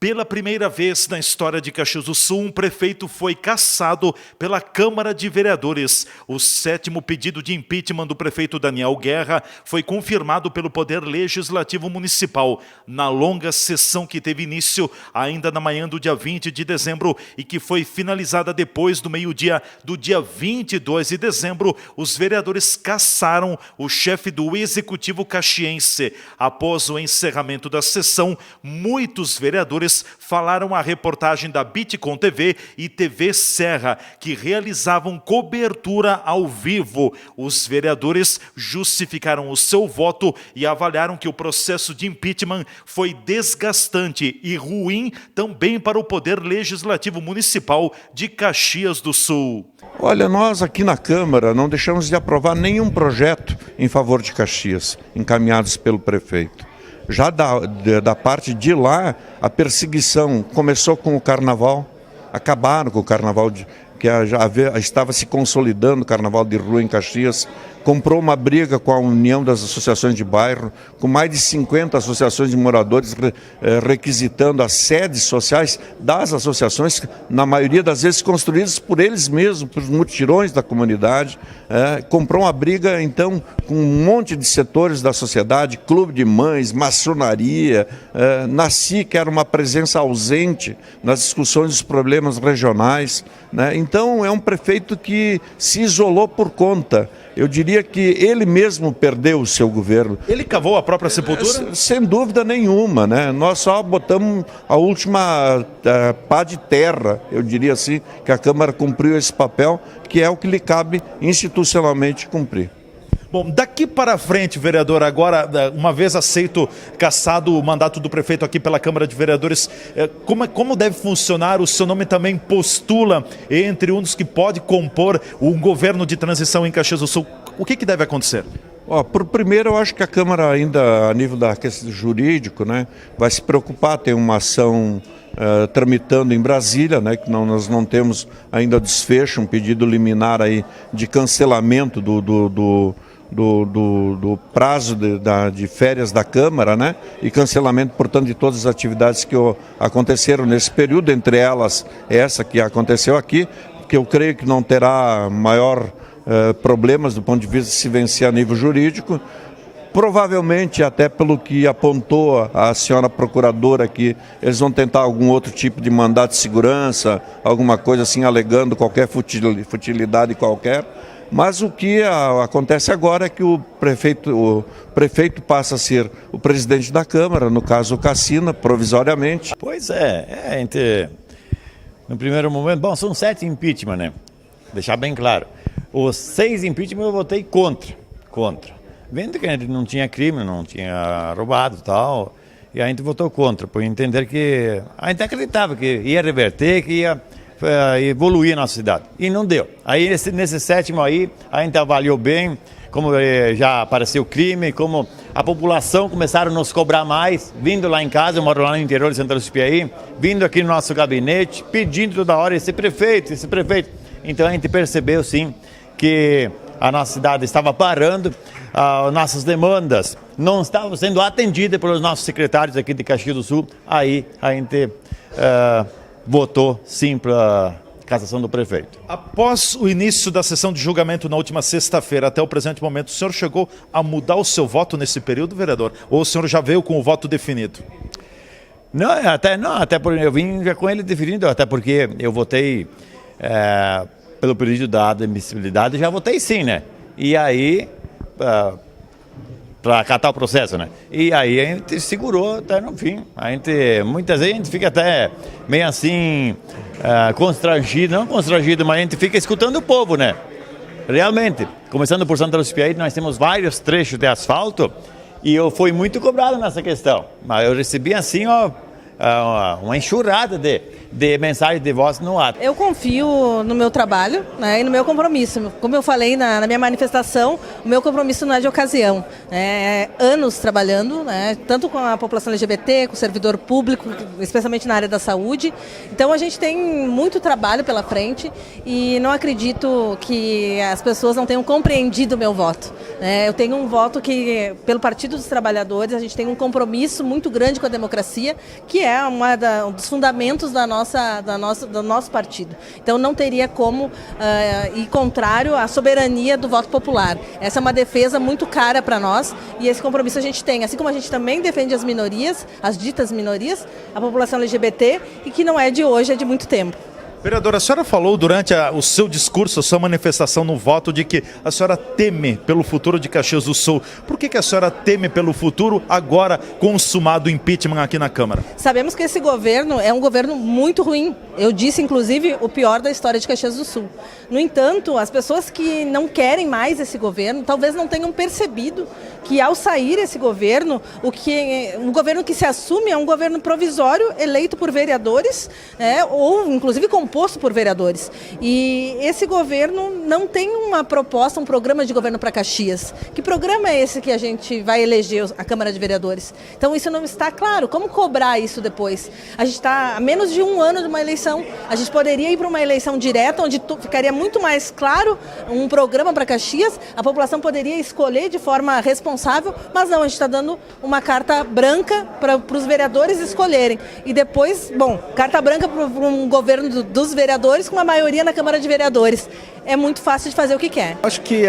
Pela primeira vez na história de Caxias do Sul, um prefeito foi cassado pela Câmara de Vereadores. O 7º pedido de impeachment do prefeito Daniel Guerra foi confirmado pelo Poder Legislativo Municipal na longa sessão que teve início ainda na manhã do dia 20 de dezembro e que foi finalizada depois do meio-dia do dia 22 de dezembro. Os vereadores cassaram o chefe do Executivo caxiense. Após o encerramento da sessão, muitos vereadores falaram à reportagem da Bitcom TV e TV Serra, que realizavam cobertura ao vivo. Os vereadores justificaram o seu voto e avaliaram que o processo de impeachment foi desgastante e ruim também para o Poder Legislativo Municipal de Caxias do Sul. Olha, nós aqui na Câmara não deixamos de aprovar nenhum projeto em favor de Caxias, encaminhados pelo prefeito. Já da parte de lá, a perseguição começou com o Carnaval, acabaram com o Carnaval, que já estava se consolidando o Carnaval de rua em Caxias, comprou uma briga com a União das Associações de Bairro, com mais de 50 associações de moradores requisitando as sedes sociais das associações, na maioria das vezes construídas por eles mesmos, por mutirões da comunidade. Comprou uma briga, então, com um monte de setores da sociedade, clube de mães, maçonaria, Nasci, que era uma presença ausente nas discussões dos problemas regionais. Então, é um prefeito que se isolou por conta. Eu diria que ele mesmo perdeu o seu governo. Ele cavou a própria sepultura? Sem dúvida nenhuma, né? Nós só botamos a última pá de terra, eu diria assim, que a Câmara cumpriu esse papel, que é o que lhe cabe institucionalmente cumprir. Bom, daqui para frente, vereador, agora, uma vez aceito, cassado o mandato do prefeito aqui pela Câmara de Vereadores, como deve funcionar? O seu nome também postula entre um dos que pode compor um governo de transição em Caxias do Sul. O que deve acontecer? Por primeiro, eu acho que a Câmara ainda, a nível da questão jurídico, né, vai se preocupar, tem uma ação tramitando em Brasília, né, que nós não temos ainda desfecho, um pedido liminar aí de cancelamento do prazo de férias da Câmara, né? E cancelamento, portanto, de todas as atividades que aconteceram nesse período, entre elas essa que aconteceu aqui, que eu creio que não terá maior problemas do ponto de vista de se vencer a nível jurídico. Provavelmente, até pelo que apontou a senhora procuradora aqui, eles vão tentar algum outro tipo de mandato de segurança, alguma coisa assim, alegando qualquer futilidade qualquer. Mas o que acontece agora é que o prefeito passa a ser o presidente da Câmara, no caso o Cassina, provisoriamente. Pois no primeiro momento, bom, são 7 impeachment, né? Deixar bem claro. Os 6 impeachment eu votei contra. Vendo que a gente não tinha crime, não tinha roubado e tal, e a gente votou contra, por entender que a gente acreditava que ia reverter, que ia evoluir a nossa cidade. E não deu. Aí nesse 7º aí, a gente avaliou bem como já apareceu crime, como a população começaram a nos cobrar mais, vindo lá em casa, eu moro lá no interior de Santa Luzia do Piauí, vindo aqui no nosso gabinete, pedindo toda hora esse prefeito. Então a gente percebeu sim que a nossa cidade estava parando, nossas demandas não estavam sendo atendidas pelos nossos secretários aqui de Caxias do Sul. Aí a gente votou sim para a cassação do prefeito. Após o início da sessão de julgamento na última sexta-feira até o presente momento, o senhor chegou a mudar o seu voto nesse período, vereador? Ou o senhor já veio com o voto definido? Até porque eu vim já com ele definido, até porque eu votei pelo período da admissibilidade, já votei sim, né? E aí, para acatar o processo, né? E aí a gente segurou até no fim. Muitas vezes a gente fica até meio assim, constrangido, não constrangido, mas a gente fica escutando o povo, né? Realmente, começando por Santa Luzia do Piauí, nós temos vários trechos de asfalto e eu fui muito cobrado nessa questão. Mas eu recebi assim, uma enxurrada de mensagens de voz no ato. Eu confio no meu trabalho, né, e no meu compromisso. Como eu falei na minha manifestação, o meu compromisso não é de ocasião. É anos trabalhando, né, tanto com a população LGBT, com o servidor público, especialmente na área da saúde. Então a gente tem muito trabalho pela frente e não acredito que as pessoas não tenham compreendido o meu voto. Eu tenho um voto que, pelo Partido dos Trabalhadores, a gente tem um compromisso muito grande com a democracia, que é é um dos fundamentos do nosso partido. Então não teria como ir contrário à soberania do voto popular. Essa é uma defesa muito cara para nós e esse compromisso a gente tem. Assim como a gente também defende as minorias, as ditas minorias, a população LGBT, e que não é de hoje, é de muito tempo. Vereadora, a senhora falou durante o seu discurso, a sua manifestação no voto, de que a senhora teme pelo futuro de Caxias do Sul. Por que a senhora teme pelo futuro agora consumado o impeachment aqui na Câmara? Sabemos que esse governo é um governo muito ruim. Eu disse, inclusive, o pior da história de Caxias do Sul. No entanto, as pessoas que não querem mais esse governo, talvez não tenham percebido que ao sair esse governo, um governo que se assume é um governo provisório, eleito por vereadores, ou inclusive composto por vereadores. E esse governo não tem uma proposta, um programa de governo para Caxias. Que programa é esse que a gente vai eleger a Câmara de Vereadores? Então isso não está claro. Como cobrar isso depois? A gente está a menos de um ano de uma eleição. A gente poderia ir para uma eleição direta, onde ficaria muito mais claro um programa para Caxias, a população poderia escolher de forma responsável, mas não, a gente está dando uma carta branca para os vereadores escolherem. E depois, carta branca para um governo dos vereadores com uma maioria na Câmara de Vereadores. É muito fácil de fazer o que quer. Acho que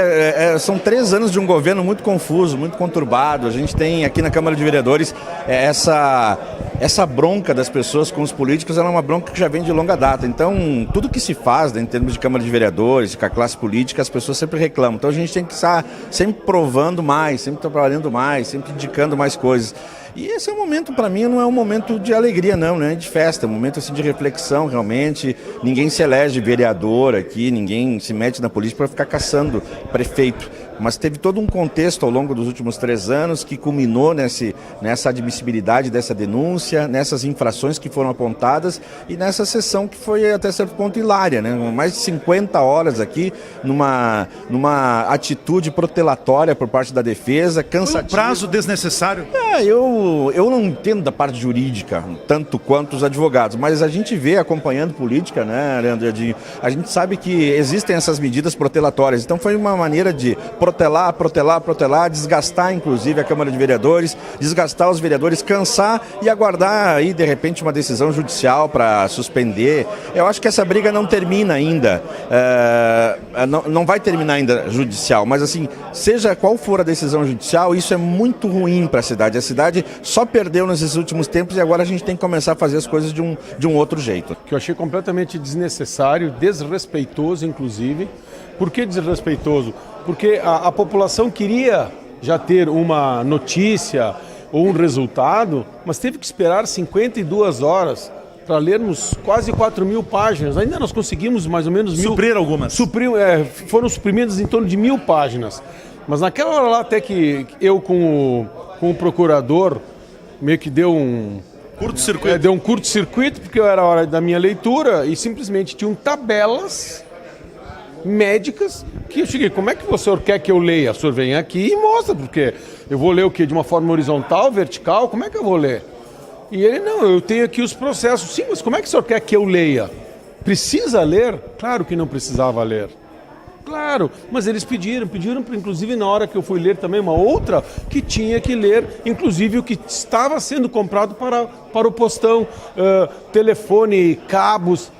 são 3 anos de um governo muito confuso, muito conturbado. A gente tem aqui na Câmara de Vereadores essa bronca das pessoas com os políticos, ela é uma bronca que já vem de longa data. Então, tudo que se faz, em termos de Câmara de Vereadores, com a classe política, as pessoas sempre reclamam. Então, a gente tem que estar sempre provando mais, sempre trabalhando mais, sempre indicando mais coisas. E esse é um momento, para mim, não é um momento de alegria, não é de festa, é um momento assim, de reflexão, realmente. Ninguém se elege vereador aqui, ninguém se mete na política para ficar caçando prefeito. Mas teve todo um contexto ao longo dos últimos 3 anos que culminou nessa admissibilidade dessa denúncia, nessas infrações que foram apontadas e nessa sessão que foi até certo ponto hilária, né? Mais de 50 horas aqui numa atitude protelatória por parte da defesa, cansativa. Um prazo desnecessário? Eu não entendo da parte jurídica, tanto quanto os advogados, mas a gente vê acompanhando política, né, Leandro? A gente sabe que existem essas medidas protelatórias, então foi uma maneira de protelar, desgastar inclusive a Câmara de Vereadores, desgastar os vereadores, cansar e aguardar aí de repente uma decisão judicial para suspender. Eu acho que essa briga não termina ainda, não vai terminar ainda judicial, mas assim, seja qual for a decisão judicial, isso é muito ruim para a cidade. A cidade só perdeu nesses últimos tempos e agora a gente tem que começar a fazer as coisas de um outro jeito. Que eu achei completamente desnecessário, desrespeitoso inclusive. Por que desrespeitoso? Porque a população queria já ter uma notícia ou um resultado, mas teve que esperar 52 horas para lermos quase 4.000 páginas. Ainda nós conseguimos mais ou menos 1.000... Suprir algumas. Foram suprimidas em torno de 1.000 páginas. Mas naquela hora lá até que eu com o procurador meio que deu um... Curto-circuito. Deu um curto-circuito, porque era a hora da minha leitura e simplesmente tinham tabelas médicas que eu cheguei, como é que o senhor quer que eu leia? O senhor vem aqui e mostra, porque eu vou ler o quê? De uma forma horizontal, vertical? Como é que eu vou ler? E ele, não, eu tenho aqui os processos. Sim, mas como é que o senhor quer que eu leia? Precisa ler? Claro que não precisava ler. Claro, mas eles pediram inclusive na hora que eu fui ler também uma outra que tinha que ler, inclusive o que estava sendo comprado para o postão, telefone, cabos.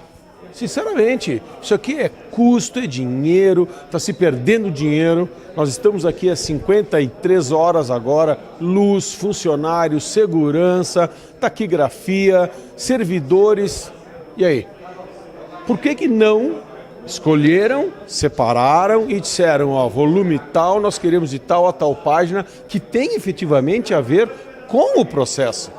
Sinceramente, isso aqui é custo, é dinheiro, está se perdendo dinheiro. Nós estamos aqui há 53 horas agora, luz, funcionários, segurança, taquigrafia, servidores. E aí? Por que não escolheram, separaram e disseram, volume tal, nós queremos de tal a tal página, que tem efetivamente a ver com o processo?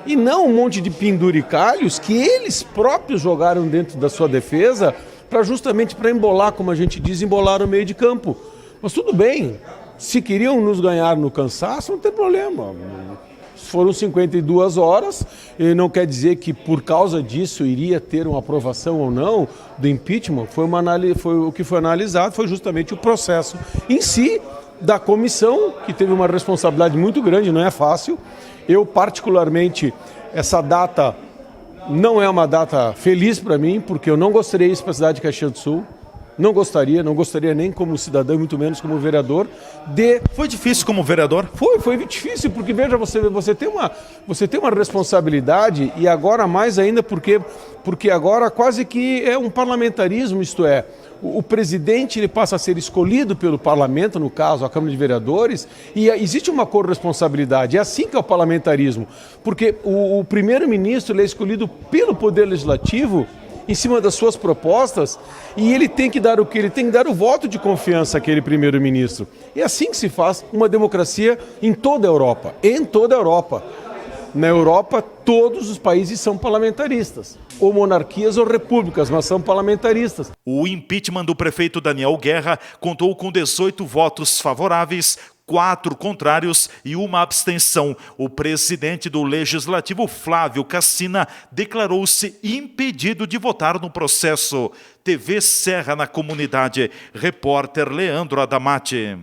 E não um monte de penduricalhos que eles próprios jogaram dentro da sua defesa justamente para embolar, como a gente diz, embolar o meio de campo. Mas tudo bem, se queriam nos ganhar no cansaço, não tem problema. Foram 52 horas, e não quer dizer que por causa disso iria ter uma aprovação ou não do impeachment. O que foi analisado foi justamente o processo em si da comissão, que teve uma responsabilidade muito grande, não é fácil. Eu, particularmente, essa data não é uma data feliz para mim, porque eu não gostaria isso para a cidade de Caxias do Sul. Não gostaria nem como cidadão, muito menos como vereador, Foi difícil como vereador? Foi difícil, porque veja, você tem uma responsabilidade, e agora mais ainda porque agora quase que é um parlamentarismo, isto é, o presidente ele passa a ser escolhido pelo parlamento, no caso a Câmara de Vereadores, e existe uma corresponsabilidade, é assim que é o parlamentarismo, porque o primeiro-ministro ele é escolhido pelo Poder Legislativo em cima das suas propostas, e ele tem que dar o quê? Ele tem que dar o voto de confiança àquele primeiro-ministro. É assim que se faz uma democracia em toda a Europa. Em toda a Europa. Na Europa, todos os países são parlamentaristas. Ou monarquias ou repúblicas, mas são parlamentaristas. O impeachment do prefeito Daniel Guerra contou com 18 votos favoráveis, 4 contrários e 1 abstenção. O presidente do Legislativo, Flávio Cassina, declarou-se impedido de votar no processo. TV Serra na Comunidade. Repórter Leandro Adamati.